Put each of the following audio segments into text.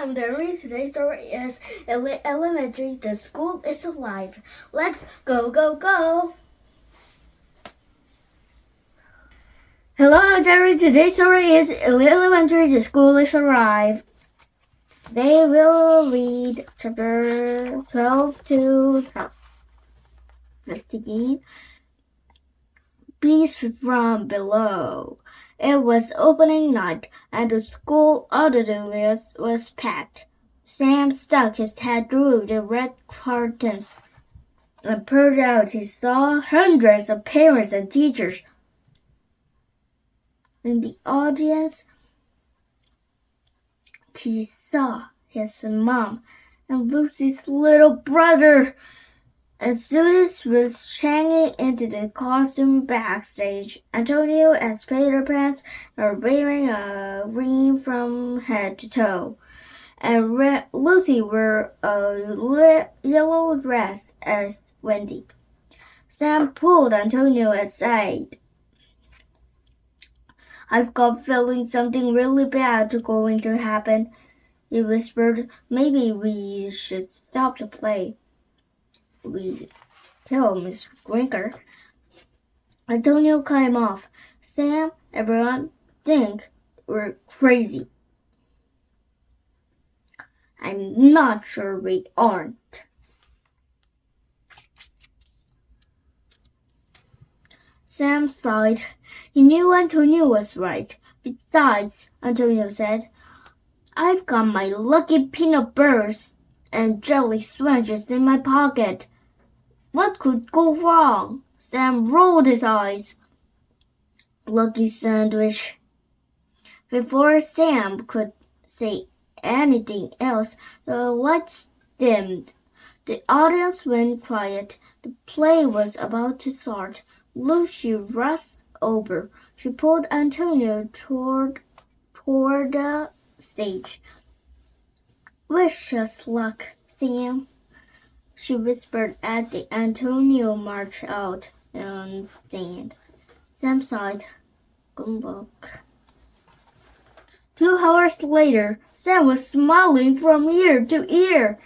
I'm Dayoung Reads. Today's story is Eerie Elementary, The School is Alive. Let's go, go, go! Hello, I'm Dayoung Reads. Today's story is Eerie Elementary, The School is Alive. They will read chapter 12 to 15. Beasts from Below. It was opening night, and the school auditorium was packed. Sam stuck his head through the red curtains and peered out. He saw hundreds of parents and teachers. In the audience, he saw his mom and Lucy's little brother. As Susie was hanging into the costume backstage, Antonio and Peter Pan were wearing a ring from head to toe, and Lucy wore a yellow dress as Wendy. Sam pulled Antonio aside. "I've got a feeling something really bad is going to happen," he whispered. "Maybe we should stop the play." "We tell Miss Grinker." Antonio cut him off. "Sam, everyone think we're crazy." "I'm not sure we aren't." Sam sighed. He knew Antonio was right. "Besides," Antonio said, "I've got my lucky peanut butters and jelly sandwiches in my pocket. What could go wrong?" Sam rolled his eyes. "Lucky sandwich." Before Sam could say anything else, the lights dimmed. The audience went quiet. The play was about to start. Lucy rushed over. She pulled Antonio toward the stage. "Wish us luck, Sam," she whispered as Antonio marched out on the stand. Sam sighed. "Good luck." 2 hours later, Sam was smiling from ear to ear.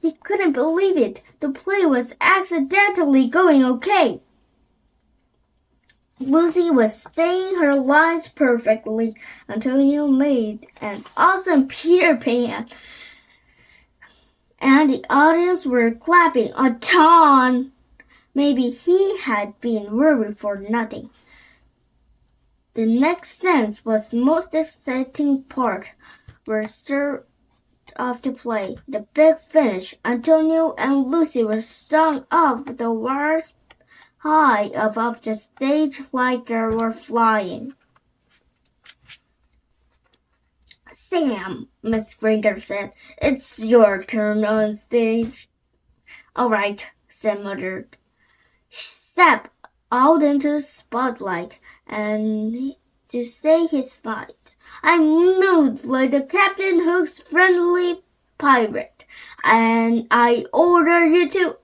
He couldn't believe it. The play was accidentally going okay. Lucy was saying her lines perfectly. Antonio made an awesome Peter Pan. And the audience were clapping a ton. Maybe he had been worried for nothing. The next sense was the most exciting part. Were served of the play. The big finish. Antonio and Lucy were strung up the wires high above the stage like they were flying. "Sam," Miss Grinker said, "it's your turn on stage." "All right," Sam muttered. He stepped out into the spotlight and to say his light. "I'm moved like the Captain Hook's friendly pirate, and I order you to..."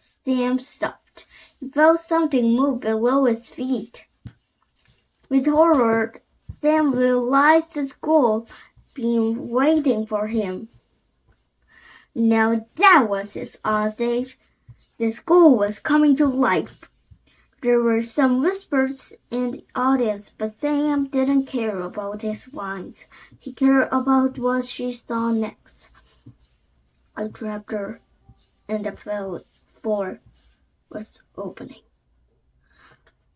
Sam stopped. He felt something move below his feet. With horror, Sam realized the school been waiting for him. Now that was his onstage. The school was coming to life. There were some whispers in the audience, but Sam didn't care about his lines. He cared about what she saw next. A trapdoor in the floor was opening.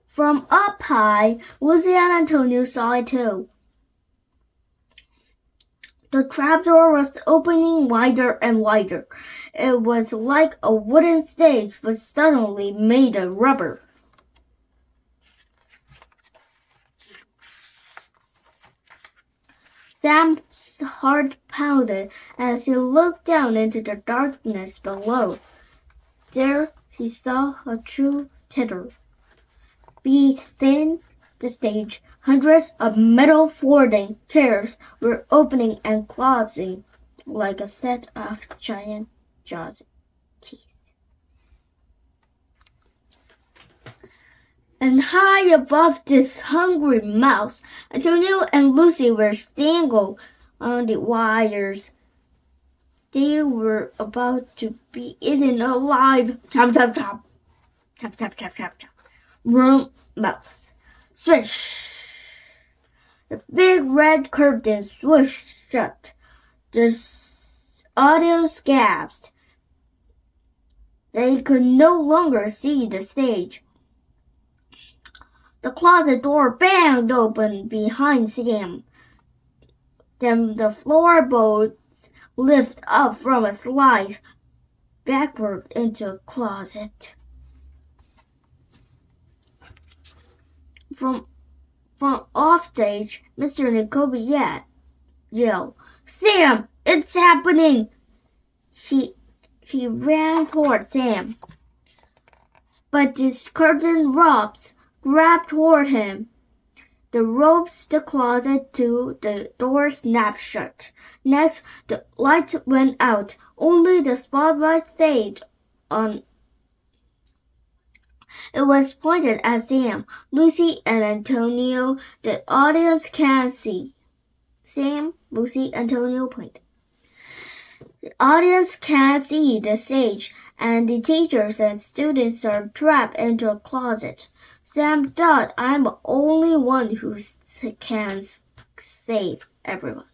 From up high, Lucy and Antonio saw it too. The trapdoor was opening wider and wider. It was like a wooden stage was suddenly made of rubber. Sam's heart pounded as he looked down into the darkness below. There he saw a true theater. Within the stage, hundreds of metal folding chairs were opening and closing like a set of giant jaws keys. And high above this hungry mouse, Antonio and Lucy were standing on the wires. They were about to be eaten alive. Chop, chop, chop. Chop, chop, chop, chop, chop. Room mouth. Swish. The big red curtain swooshed shut. The audience gasped. They could no longer see the stage. The closet door banged open behind Sam. Then the floorboards lifted up from a slide backward into a closet. From offstage, Mr. Nicobe yelled, "Sam, it's happening!" He ran toward Sam, but his curtain ropes grabbed toward him. The ropes, the closet, too, the door snapped shut. Next, the light went out. Only the spotlight stayed on. It was pointed at Sam, Lucy, and Antonio. The audience can't see. Sam, Lucy, Antonio pointed. The audience can't see the stage, and the teachers and students are trapped into a closet. Sam thought, "I'm the only one who can save everyone."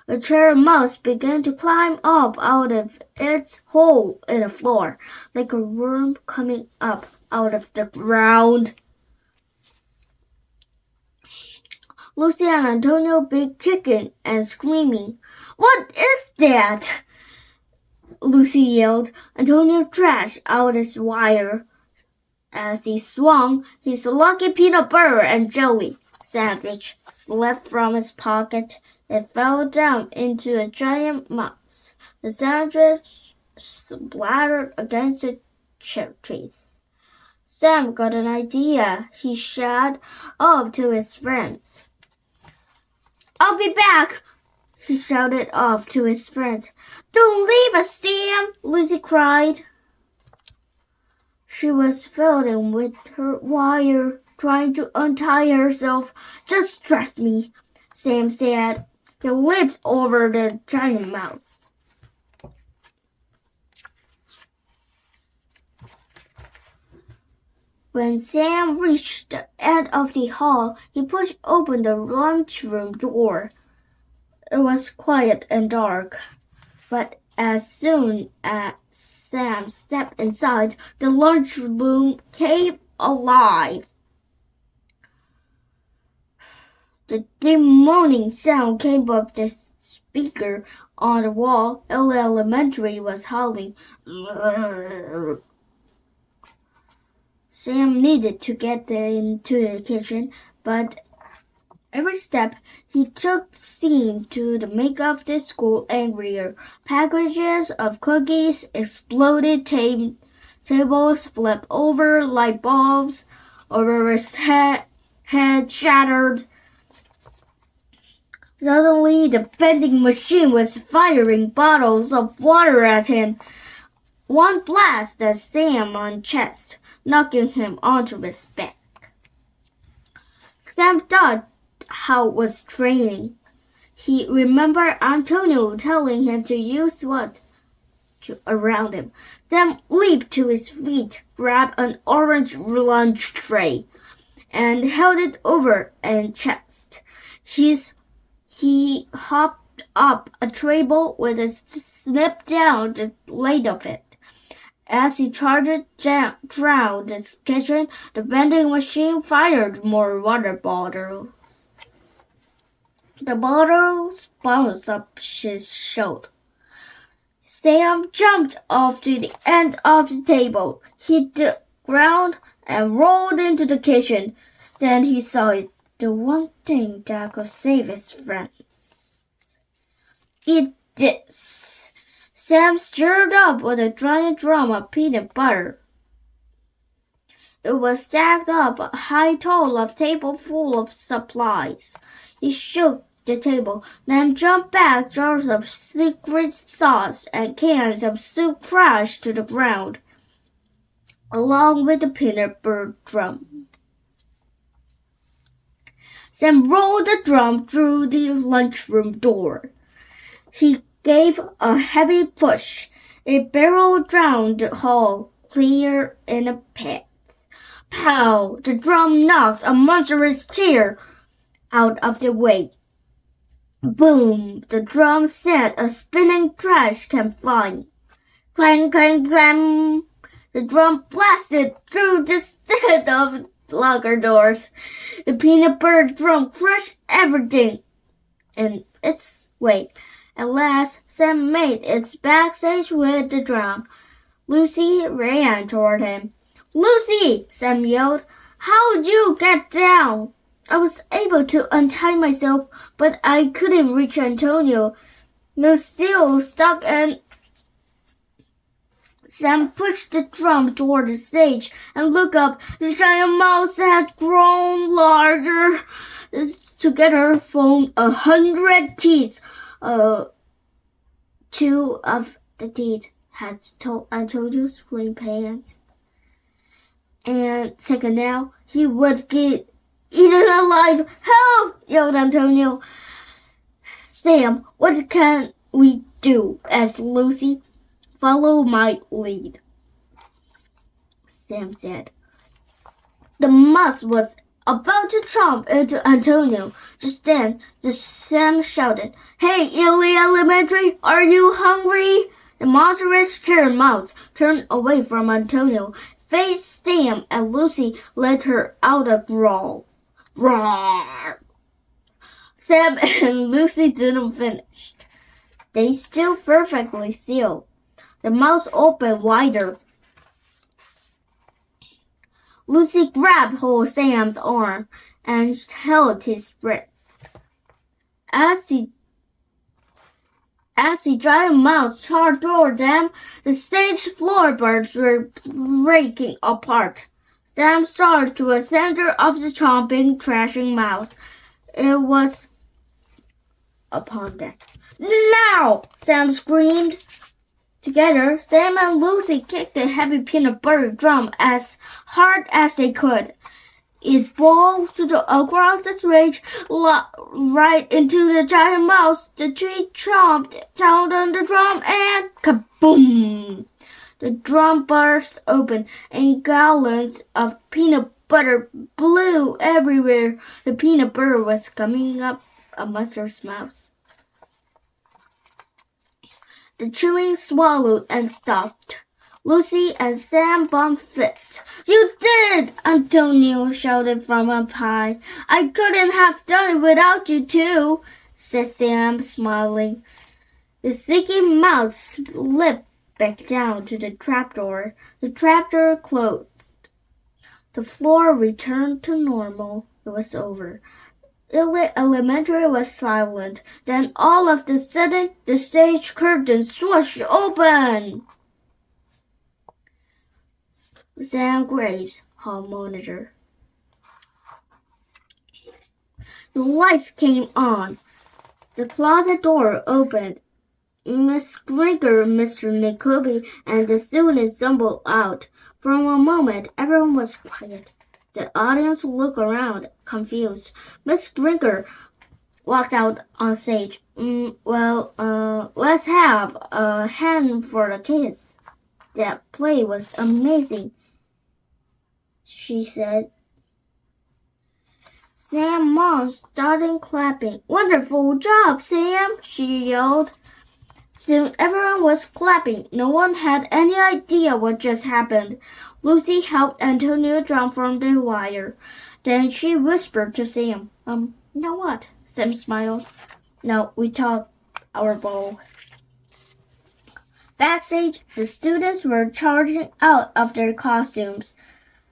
A chair mouse began to climb up out of its hole in the floor, like a worm coming up out of the ground. Lucy and Antonio began kicking and screaming. "What is that?" Lucy yelled. Antonio thrashed out his wire. As he swung, his lucky peanut butter and jelly sandwich slipped from his pocket. It fell down into a giant mouse. The sandwich splattered against the cherry trees. Sam got an idea. He shouted up to his friends. "I'll be back!" he shouted off to his friends. "Don't leave us, Sam!" Lucy cried. She was fiddling with her wire, trying to untie herself. "Just trust me," Sam said. He leaped over the giant mouse. When Sam reached the end of the hall, he pushed open the lunchroom door. It was quiet and dark, but as soon as Sam stepped inside, the lunchroom came alive. The dim moaning sound came up the speaker on the wall. Eerie Elementary was howling. Sam needed to get into the kitchen, but every step he took seemed to make up the school angrier. Packages of cookies exploded, tables flipped over, light bulbs over his head shattered. Suddenly, the vending machine was firing bottles of water at him. One blasted Sam on chest, knocking him onto his back. Sam thought how it was training. He remembered Antonio telling him to use what around him, then leaped to his feet, grabbed an orange lunch tray, and held it over his chest. He hopped up a table with a snip down the lid of it. As he charged down the kitchen, the vending machine fired more water bottles. The bottles bounced up his shoulder. Sam jumped off to the end of the table, hit the ground, and rolled into the kitchen. Then he saw it, the one thing that could save his friends. "Eat this." Sam stirred up with a giant drum of peanut butter. It was stacked up a high tall of table full of supplies. He shook the table, then jumped back. Jars of secret sauce and cans of soup crashed to the ground, along with the peanut butter drum. Sam rolled the drum through the lunchroom door. He gave a heavy push. It barreled down the hall, clear in a pit. Pow! The drum knocked a monstrous chair out of the way. Boom! The drum sent a spinning trash can flying. Clang, clang, clang! The drum blasted through the set of locker doors. The peanut butter drum crushed everything in its way. At last, Sam made its backstage with the drum. Lucy ran toward him. "Lucy!" Sam yelled. "How'd you get down?" "I was able to untie myself, but I couldn't reach Antonio. The steel stuck and..." Sam pushed the drum toward the stage and looked up. The giant mouse had grown larger. Together formed 100 teeth. Two of the teeth had Antonio's green pants. And second now, he would get eaten alive. "Help!" yelled Antonio. "Sam, what can we do?" asked Lucy. "Follow my lead," Sam said. The mouse was about to chomp into Antonio. Just then, Sam shouted, "Hey, Eerie Elementary, are you hungry?" The monstrous chair mouse turned away from Antonio, faced Sam, and Lucy let her out a growl. Roar! Sam and Lucy didn't finish. They stood perfectly still. The mouth opened wider. Lucy grabbed hold of Sam's arm and held his breath. As the giant mouse charged toward them, the stage floorboards were breaking apart. Sam started to the center of the chomping, trashing mouse. It was upon them. "Now!" Sam screamed. Together, Sam and Lucy kicked the heavy peanut butter drum as hard as they could. It bowled across the stage, right into the giant mouse. The tree chomped down on the drum and kaboom! The drum burst open and gallons of peanut butter blew everywhere. The peanut butter was coming up a monster's mouth. The chewing swallowed and stopped. Lucy and Sam bumped fists. "You did!" Antonio shouted from up high. "I couldn't have done it without you two," said Sam, smiling. The sticky mouse slipped back down to the trapdoor. The trapdoor closed. The floor returned to normal. It was over. Eerie Elementary was silent. Then all of a sudden, the stage curtain swooshed open. Sam Graves, hall monitor. The lights came on. The closet door opened. Miss Grinker, Mr. Nickoby, and the students stumbled out. For a moment, everyone was quiet. The audience looked around, confused. Miss Grinker walked out on stage. Let's have a hand for the kids. That play was amazing," she said. Sam's mom started clapping. "Wonderful job, Sam," she yelled. Soon everyone was clapping. No one had any idea what just happened. Lucy helped Antonio drum from the wire. Then she whispered to Sam, "Now what?" Sam smiled. "Now we talk our ball." Backstage, the students were charging out of their costumes.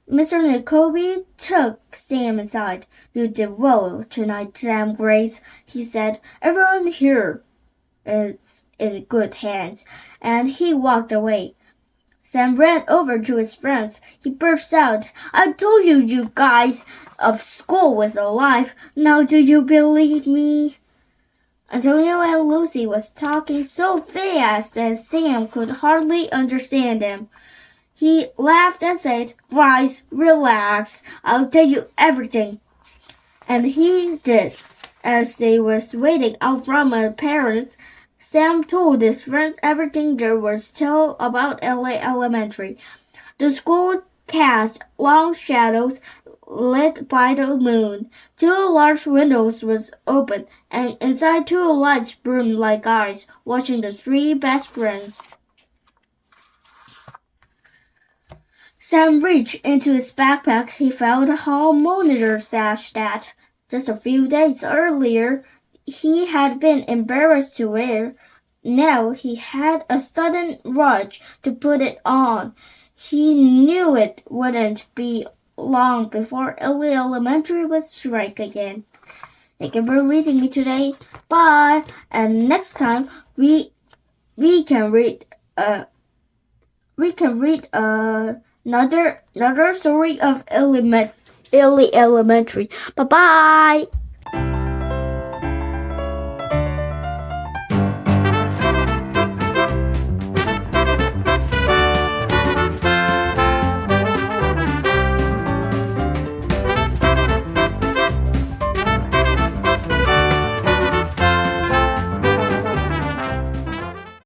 Mr. Nickoby took Sam inside. "You did well tonight, Sam Graves," he said. "Everyone here is in good hands," and he walked away. Sam ran over to his friends. He burst out, "I told you, you guys of school was alive. Now do you believe me?" Antonio and Lucy was talking so fast that Sam could hardly understand them. He laughed and said, "Guys, relax. I'll tell you everything." And he did. As they were waiting out from their parents, Sam told his friends everything there was to tell about Eerie Elementary. The school cast long shadows lit by the moon. 2 large windows was open, and inside 2 lights burned like eyes, watching the 3 best friends. Sam reached into his backpack. He found a hall monitor sash that, just a few days earlier, he had been embarrassed to wear. Now he had a sudden urge to put it on. He knew it wouldn't be long before Eerie Elementary would strike again. Thank you for reading me today. Bye. And next time we can read another story of Eerie Elementary. Bye bye.